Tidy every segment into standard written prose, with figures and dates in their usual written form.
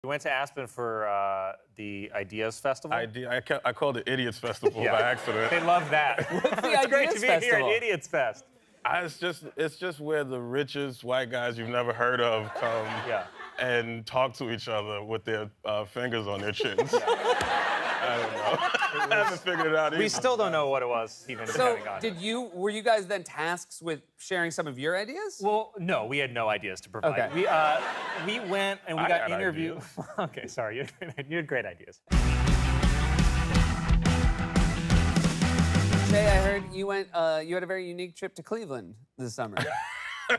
We went to Aspen for the Ideas Festival. I called it Idiots Festival by accident. They love that. It's great to be here at Idiots Fest. It's just where the richest white guys you've never heard of come and talk to each other with their fingers on their chins. I don't know. I haven't figured it out either. We still don't know what it was, even So, were you guys then tasked with sharing some of your ideas? Well, no, we had no ideas to provide. Okay. We went and we got interviewed. Okay, sorry, you had great ideas. Shay, I heard you went. You had a very unique trip to Cleveland this summer.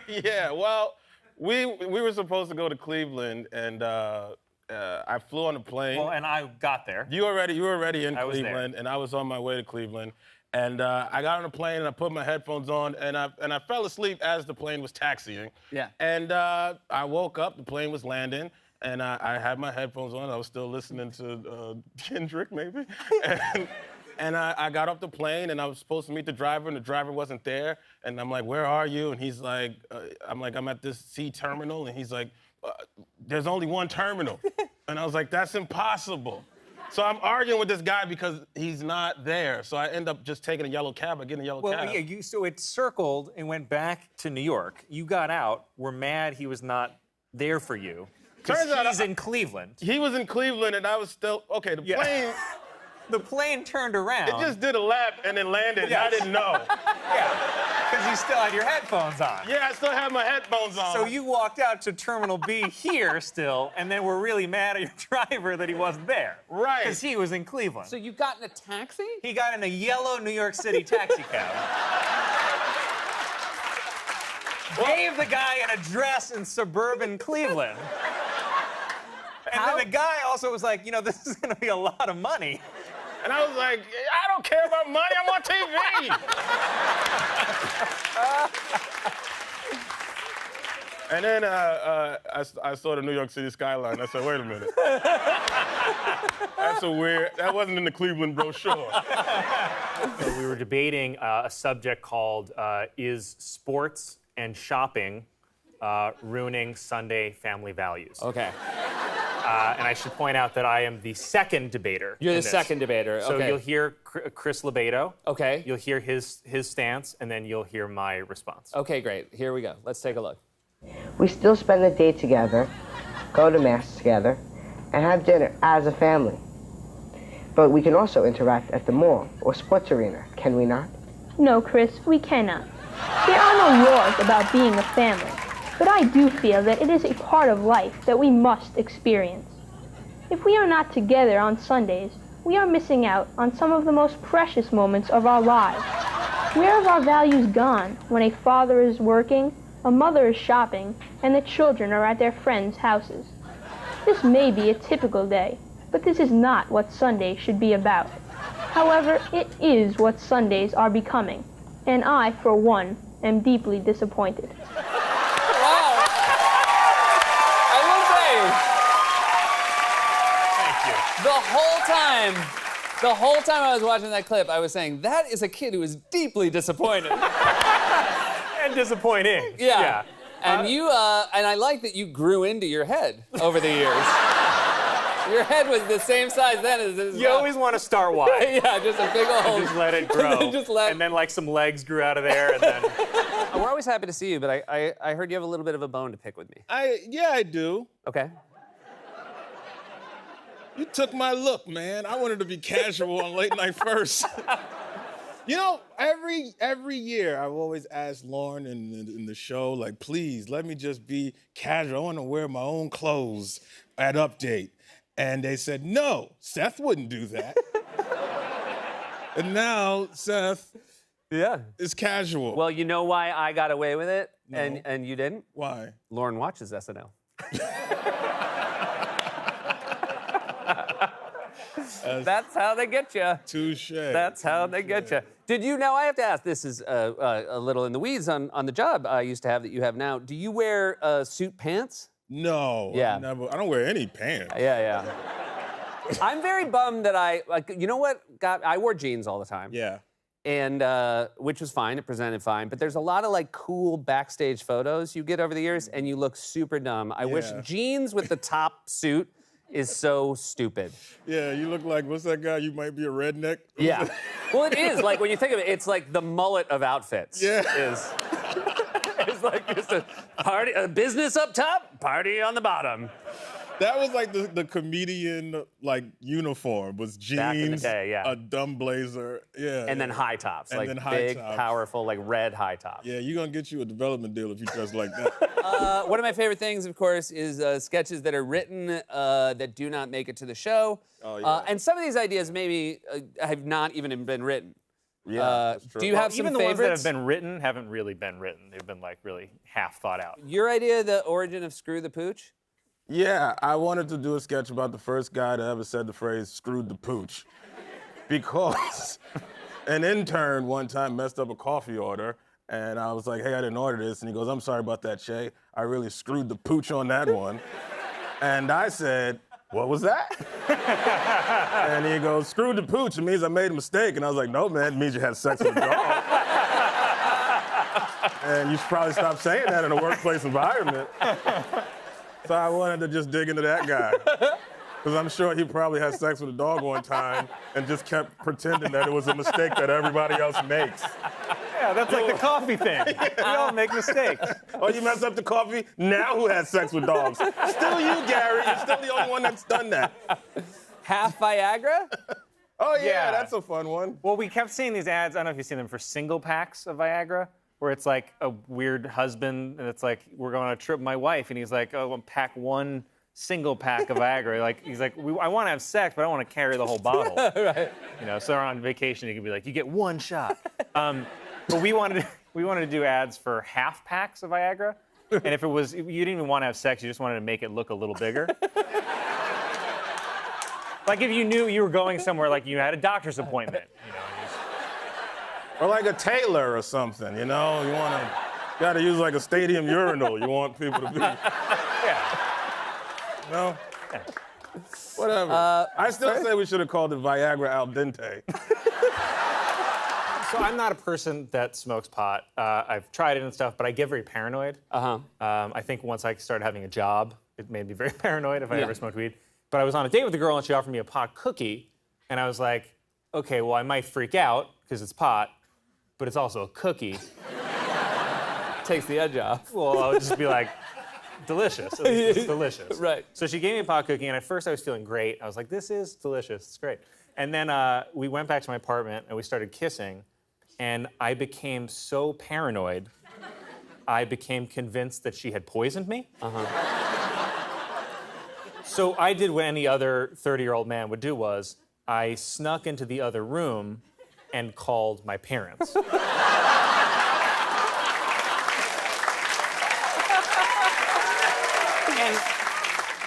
Yeah, well, we were supposed to go to Cleveland, and I flew on a plane. Well, and I got there. You were already in Cleveland, and I was on my way to Cleveland. And I got on a plane, and I put my headphones on, and I fell asleep as the plane was taxiing. Yeah. And I woke up, the plane was landing, and I had my headphones on. I was still listening to Kendrick, maybe. And I got off the plane, and I was supposed to meet the driver, and the driver wasn't there. And I'm like, where are you? And he's like, I'm at this C terminal. And he's like, there's only one terminal. And I was like, that's impossible. So I'm arguing with this guy because he's not there. So I end up just taking a yellow cab. I get in a yellow cab. Well, yeah, so it circled and went back to New York. You got out. We're mad he was not there for you. Turns out he's in Cleveland. He was in Cleveland, and I was still, okay, the plane. The plane turned around. It just did a lap and then landed. Yes. I didn't know. Yeah, because you still had your headphones on. Yeah, I still had my headphones on. So you walked out to Terminal B here still, and then were really mad at your driver that he wasn't there. Right. Because he was in Cleveland. So you got in a taxi? He got in a yellow New York City taxi cab. Gave the guy an address in suburban Cleveland. And then the guy also was like, you know, this is going to be a lot of money. And I was like, I don't care about money, I'm on TV. And then I saw the New York City skyline. I said, wait a minute. That's that wasn't in the Cleveland brochure. So we were debating a subject called is sports and shopping ruining Sunday family values? Okay. And I should point out that I am the second debater. You're the second debater, okay. So you'll hear Chris Lebedo. Okay. You'll hear his stance, and then you'll hear my response. Okay, great. Here we go. Let's take a look. We still spend the day together, go to mass together, and have dinner as a family. But we can also interact at the mall or sports arena, can we not? No, Chris, we cannot. There are no laws about being a family. But I do feel that it is a part of life that we must experience. If we are not together on Sundays, we are missing out on some of the most precious moments of our lives. Where have our values gone when a father is working, a mother is shopping, and the children are at their friends' houses? This may be a typical day, but this is not what Sundays should be about. However, it is what Sundays are becoming, and I, for one, am deeply disappointed. The whole time I was watching that clip, I was saying, that is a kid who is deeply disappointed. And disappointing. Yeah. And and I like that you grew into your head over the years. Your head was the same size then as it is now. You always want to start wide. Yeah, just a big old... Just let it grow. And then like some legs grew out of there, and then... We're always happy to see you, but I heard you have a little bit of a bone to pick with me. Yeah, I do. Okay. You took my look, man. I wanted to be casual on Late Night First. You know, every year I've always asked Lauren in the show, like, please, let me just be casual. I want to wear my own clothes at Update. And they said, no, Seth wouldn't do that. And now Seth is casual. Well, you know why I got away with it No. and you didn't? Why? Lauren watches SNL. That's how they get you. Touche. That's how they get you. Did you, now I have to ask, this is a little in the weeds on the job I used to have that you have now. Do you wear suit pants? No, Yeah. I don't wear any pants. Yeah. I'm very bummed that you know what? I wore jeans all the time. Yeah. And, which was fine, it presented fine, but there's a lot of like cool backstage photos you get over the years and you look super dumb. I wish jeans with the top suit is so stupid. Yeah, you look like, what's that guy? You might be a redneck. Yeah. Well, it is. Like, when you think of it, it's like the mullet of outfits. Yeah. It's like just a business up top, party on the bottom. That was like the comedian like uniform was jeans, Back in the day, yeah. a dumb blazer, yeah, And then high tops, And like then high big, tops. powerful, like red high tops. Yeah, you're gonna get you a development deal if you dress like that. One of my favorite things, of course, is sketches that are written that do not make it to the show. Oh, yeah. And some of these ideas maybe have not even been written. Yeah, that's true. Do you have Even some the ones that favorites? have been written haven't really been written. They've been like really half thought out. Your idea, the origin of Screw the Pooch? Yeah, I wanted to do a sketch about the first guy to ever said the phrase "screwed the pooch," because an intern one time messed up a coffee order, and I was like, "Hey, I didn't order this," and he goes, "I'm sorry about that, Shay. I really screwed the pooch on that one," and I said, "What was that?" And he goes, "Screwed the pooch. It means I made a mistake," and I was like, "No, man, it means you had sex with a dog." And you should probably stop saying that in a workplace environment. So I wanted to just dig into that guy. Because I'm sure he probably had sex with a dog one time and just kept pretending that it was a mistake that everybody else makes. Yeah, that's like the coffee thing. We all make mistakes. Oh, you messed up the coffee? Now who has sex with dogs? Still you, Gary. You're still the only one that's done that. Half Viagra? Oh, yeah, Yeah. that's a fun one. Well, we kept seeing these ads. I don't know if you've seen them for single packs of Viagra, where it's like a weird husband, and it's like, we're going on a trip with my wife, and he's like, oh, I'll pack one single pack of Viagra. Like, he's like, I want to have sex, but I don't want to carry the whole bottle. Right. You know, so on vacation, you can be like, you get one shot. But we wanted to do ads for half packs of Viagra, and if it was, you didn't even want to have sex, you just wanted to make it look a little bigger. Like if you knew you were going somewhere, like you had a doctor's appointment, you know. Or like a tailor or something, you know? You gotta use like a stadium urinal. You want people to be, Yeah. no? Whatever. I still say we should have called it Viagra al dente. So I'm not a person that smokes pot. I've tried it and stuff, but I get very paranoid. I think once I started having a job, it made me very paranoid if I ever smoked weed. But I was on a date with a girl and she offered me a pot cookie, and I was like, okay, well I might freak out because it's pot, but it's also a cookie. Takes the edge off. Well, I would just be like, delicious. It's delicious. Right. So she gave me a pot cookie, and at first I was feeling great. I was like, this is delicious. It's great. And then we went back to my apartment, and we started kissing, and I became so paranoid, I became convinced that she had poisoned me. So I did what any other 30-year-old man would do was, I snuck into the other room and called my parents. And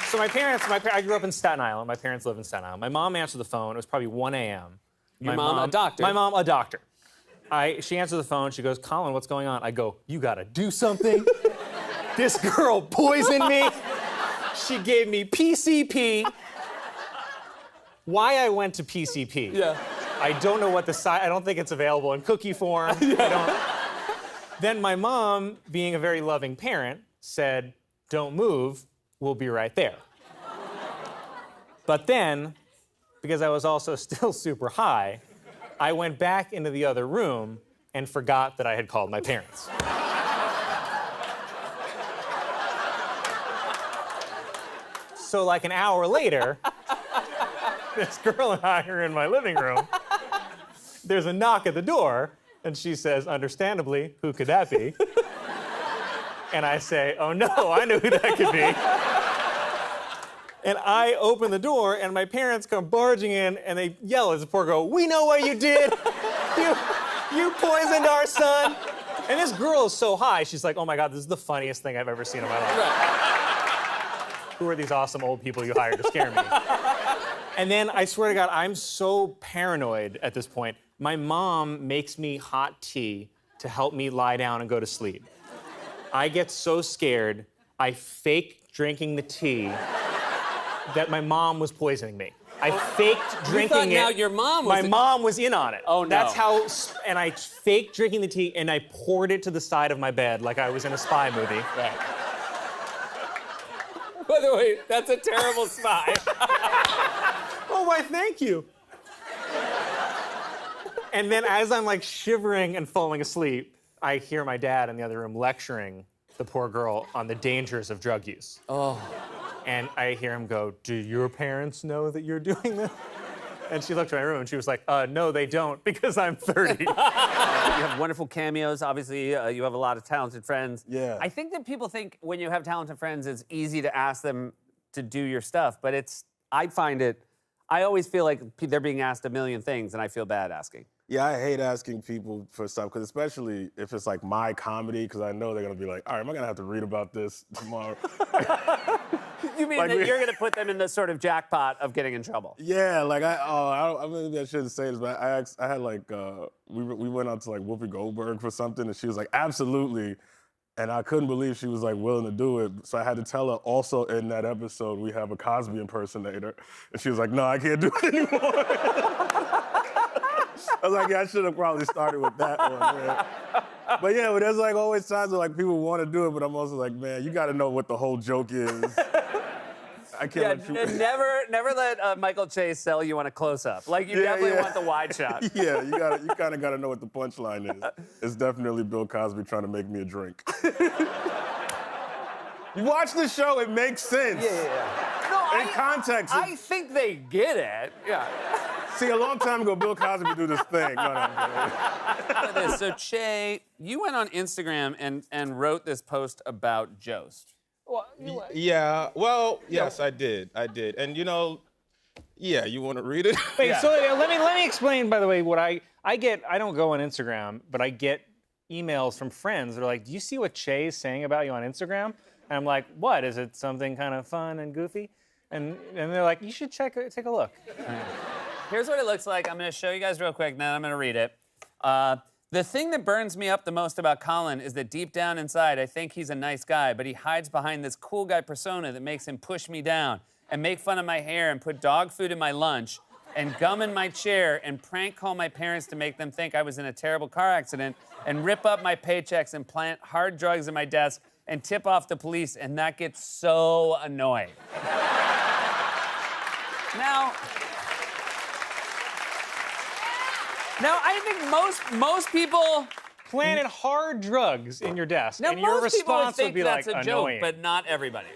so my parents, I grew up in Staten Island. My parents live in Staten Island. My mom answered the phone. It was probably 1 a.m. Your mom, a doctor? My mom, a doctor. She answered the phone. She goes, Colin, what's going on? I go, you gotta do something. This girl poisoned me. She gave me PCP. Why I went to PCP? Yeah. I don't know what I don't think it's available in cookie form. Then my mom, being a very loving parent, said, don't move, we'll be right there. But then, because I was also still super high, I went back into the other room and forgot that I had called my parents. So like an hour later, this girl and I are in my living room. There's a knock at the door, and she says, understandably, who could that be? And I say, oh no, I know who that could be. And I open the door, and my parents come barging in, and they yell at the poor girl, we know what you did. You poisoned our son. And this girl is so high, she's like, oh my God, this is the funniest thing I've ever seen in my life. Who are these awesome old people you hired to scare me? And then I swear to God, I'm so paranoid at this point. My mom makes me hot tea to help me lie down and go to sleep. I get so scared, I fake drinking the tea that my mom was poisoning me. I faked drinking it. Now your mom was My mom was in on it. Oh, no. That's how, and I faked drinking the tea and I poured it to the side of my bed like I was in a spy movie. Right. By the way, that's a terrible spy. Oh, why, thank you. And then as I'm like shivering and falling asleep, I hear my dad in the other room lecturing the poor girl on the dangers of drug use. Oh. And I hear him go, do your parents know that you're doing this? And she looked at my room and she was like, no, they don't, because I'm 30. You have wonderful cameos. Obviously, you have a lot of talented friends. Yeah. I think that people think when you have talented friends, it's easy to ask them to do your stuff, but I always feel like they're being asked a million things, and I feel bad asking. Yeah, I hate asking people for stuff, because especially if it's like my comedy, because I know they're gonna be like, all right, am I gonna have to read about this tomorrow? You mean that you're gonna put them in the sort of jackpot of getting in trouble? Yeah, like maybe I shouldn't say this, but I had like we went out to like Whoopi Goldberg for something, and she was like, absolutely. And I couldn't believe she was like willing to do it. So I had to tell her also in that episode we have a Cosby impersonator. And she was like, no, I can't do it anymore. I was like, yeah, I should have probably started with that one. Man. But yeah, but there's like always times where like people want to do it, but I'm also like, man, you got to know what the whole joke is. I can't let you. Never let Michael Chase sell you on a close-up. Like, you definitely want the wide shot. Yeah, you kind of got to know what the punchline is. It's definitely Bill Cosby trying to make me a drink. You watch the show, it makes sense. Yeah. No, In context. I think they get it. Yeah. See, a long time ago, Bill Cosby would do this thing. No. So, Che, you went on Instagram and wrote this post about Jost. Yeah, well, yes, I did. And yeah, you want to read it? Wait, so let me explain, by the way, what I get. I don't go on Instagram, but I get emails from friends that are like, do you see what Che is saying about you on Instagram? And I'm like, what? Is it something kind of fun and goofy? And they're like, you should take a look. Here's what it looks like. I'm going to show you guys real quick, then I'm going to read it. The thing that burns me up the most about Colin is that deep down inside, I think he's a nice guy, but he hides behind this cool guy persona that makes him push me down and make fun of my hair and put dog food in my lunch and gum in my chair and prank call my parents to make them think I was in a terrible car accident and rip up my paychecks and plant hard drugs in my desk and tip off the police, and that gets so annoying. Now, I think most people Planted hard drugs in your desk, now, and your most people would response would think be that's like, a joke, annoying. but not everybody.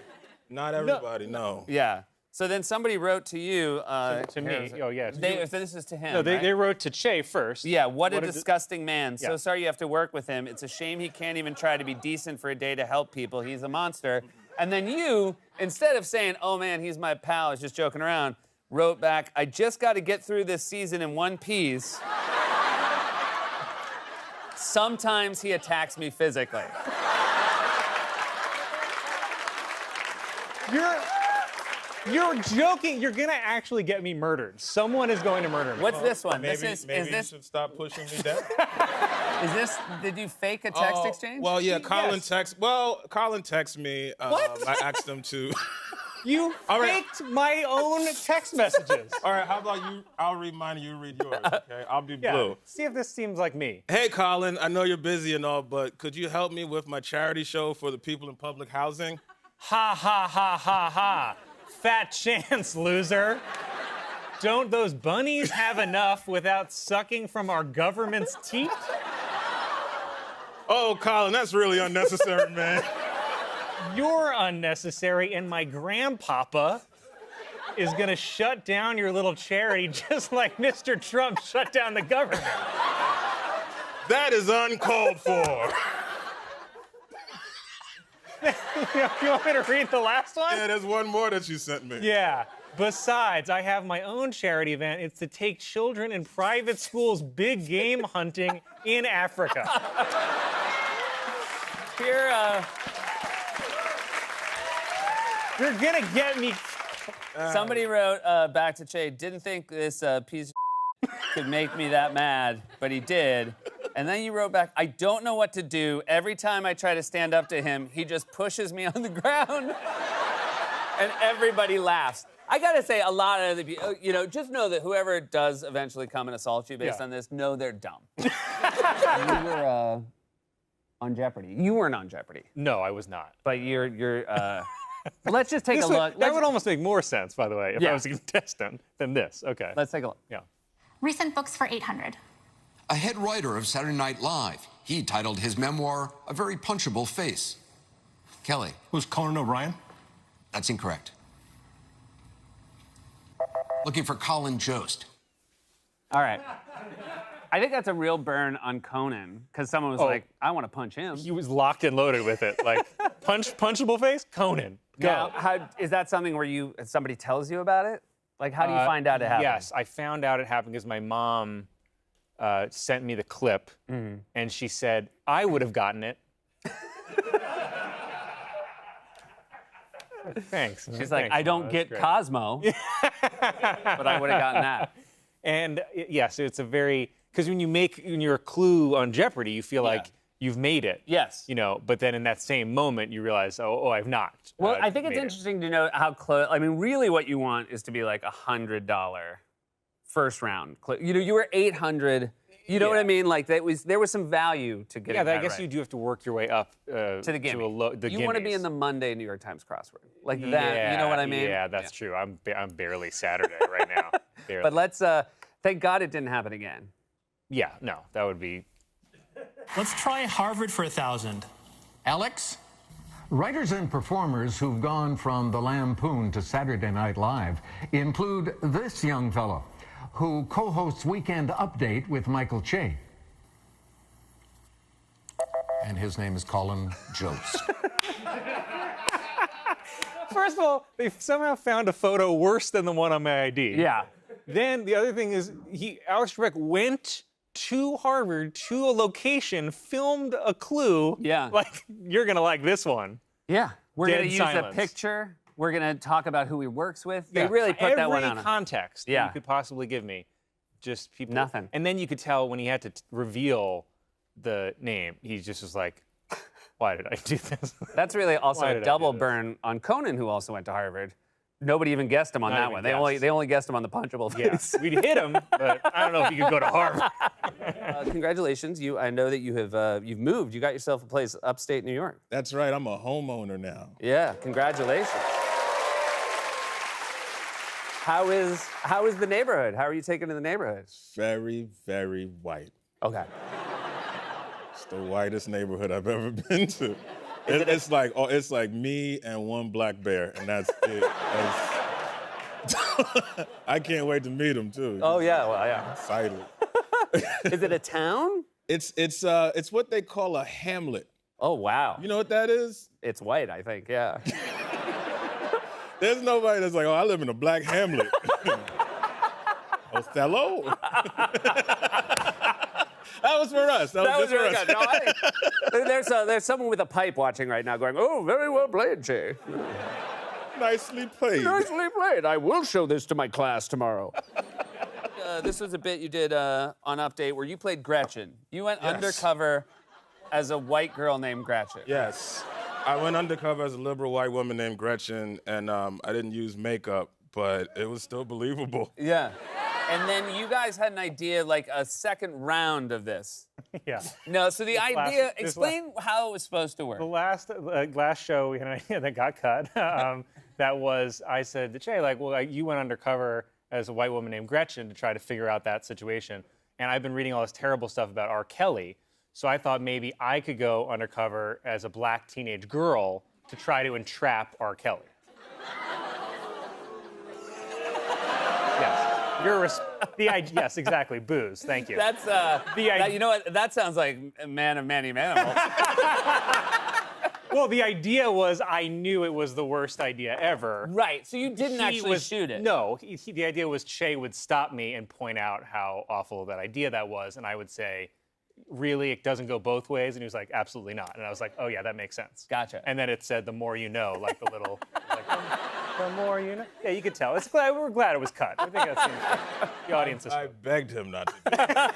Not everybody, no. Yeah. So then somebody wrote to you. to me. Oh, yeah. So this is to him. No, right? they wrote to Che first. Yeah, what a did disgusting man. Yeah. So sorry you have to work with him. It's a shame he can't even try to be decent for a day to help people. He's a monster. And then you, instead of saying, oh man, he's my pal, I was just joking around, wrote back, I just got to get through this season in one piece. Sometimes he attacks me physically. You're joking. You're gonna actually get me murdered. Someone is going to murder me. What's this one? Maybe, Is maybe this, you should stop pushing me down. did you fake a text exchange? Well, yeah, Colin Yes. texted me. What? I asked him to. You All right. faked my own text messages. All right, how about you? I'll read mine and you read yours, okay? I'll be Yeah. blue. See if this seems like me. Hey, Colin, I know you're busy and all, but could you help me with my charity show for the people in public housing? Ha ha ha ha ha. Fat chance, loser. Don't those bunnies have enough without sucking from our government's teeth? Oh, Colin, that's really unnecessary, man. You're unnecessary, and my grandpapa is gonna shut down your little charity just like Mr. Trump shut down the government. That is uncalled for. You want me to read the last one? Yeah, there's one more that you sent me. Yeah. Besides, I have my own charity event. It's to take children in private schools big game hunting in Africa. Here, You're gonna get me. somebody wrote back to Che, didn't think this piece of could make me that mad, but he did. And then you wrote back, I don't know what to do. Every time I try to stand up to him, he just pushes me on the ground. And everybody laughs. I gotta say, a lot of the people, just know that whoever does eventually come and assault you based on this, know they're dumb. You were on Jeopardy. You weren't on Jeopardy, No, I was not. but you're Well, let's just take a look. That would almost make more sense, by the way, if Yeah. I was a contestant than this. Okay. Let's take a look. Yeah. Recent books for 800. A head writer of Saturday Night Live. He titled his memoir, A Very Punchable Face. Kelly. Who's Conan O'Brien? That's incorrect. Looking for Colin Jost. All right. I think that's a real burn on Conan, because someone was like, I want to punch him. He was locked and loaded with it. Like, punchable face? Conan. Go. Now, is that something where somebody tells you about it? Like, how do you find out it happened? Yes, I found out it happened because my mom sent me the clip, and she said, I would have gotten it. Thanks. She's like, I don't get Cosmo, but I would have gotten that. And yes, it's a very, because when you're a clue on Jeopardy, you feel like you've made it. Yes. You know, but then in that same moment, you realize, oh, I've not. Well, I think it's made it. interesting to know how close. I mean, really, what you want is to be like $100 first round. You know, you were 800. You know what I mean? Like there was some value to getting. Yeah, I guess you do have to work your way up to the gimme. the you want to be gimmies. in the Monday New York Times crossword, like that. You know what I mean? Yeah, that's true. I'm barely Saturday right now. Barely. But let's thank God it didn't happen again. Yeah, no, that would be. Let's try Harvard for 1,000. Alex? Writers and performers who've gone from The Lampoon to Saturday Night Live include this young fellow who co-hosts Weekend Update with Michael Che. And his name is Colin Jost. First of all, they somehow found a photo worse than the one on my ID. Yeah. Then the other thing is, Alex Trebek went to Harvard, to a location, filmed a clue. Yeah. Like, you're gonna like this one. Yeah. We're Dead gonna use silence. a picture. We're gonna talk about who he works with. They really put that one on Every him. context that Yeah. you could possibly give me, just people. Nothing. And then you could tell when he had to reveal the name, he just was like, "Why did I do this?" That's really also Why a did I double do this? burn on Conan, who also went to Harvard. Nobody even guessed him on Not that even one. guessed. They only guessed him on the punchable Yeah, face. we'd hit him, but I don't know if you could go to Harvard. Congratulations, I know that you've moved. You got yourself a place upstate New York. That's right. I'm a homeowner now. Yeah, congratulations. How is the neighborhood? How are you taking to the neighborhood? Very, very white. Okay. It's the whitest neighborhood I've ever been to. It's like me and one black bear, and that's it. I can't wait to meet him too. Oh yeah, well yeah. Excited. Is it a town? It's what they call a hamlet. Oh wow. You know what that is? It's white, I think. Yeah. There's nobody that's like, oh, I live in a black hamlet. Othello? That was for us. That was really for us. good. No, there's someone with a pipe watching right now going, oh, very well played, Jay. Nicely played. Nicely played. I will show this to my class tomorrow. This was a bit you did on Update where you played Gretchen. You went undercover as a white girl named Gretchen. Yes. I went undercover as a liberal white woman named Gretchen, and I didn't use makeup, but it was still believable. Yeah. And then you guys had an idea, like a second round of this. Yeah. No, so the idea, this explain how it was supposed to work. The last show we had an idea that got cut. That was, I said to Che, like, well, you went undercover as a white woman named Gretchen to try to figure out that situation. And I've been reading all this terrible stuff about R. Kelly. So I thought maybe I could go undercover as a black teenage girl to try to entrap R. Kelly. Yes. Yes, exactly. Booze. Thank you. That's you know what? That sounds like a man of many animals. Well, the idea was I knew it was the worst idea ever. Right. So you didn't actually shoot it. No. The idea was Che would stop me and point out how awful that idea that was, and I would say, really, it doesn't go both ways? And he was like, absolutely not. And I was like, oh yeah, that makes sense. Gotcha. And then it said, the more you know, like the little, like, the more you know. Yeah, you could tell. We're glad it was cut. I think that seems the audience is. I begged him not to.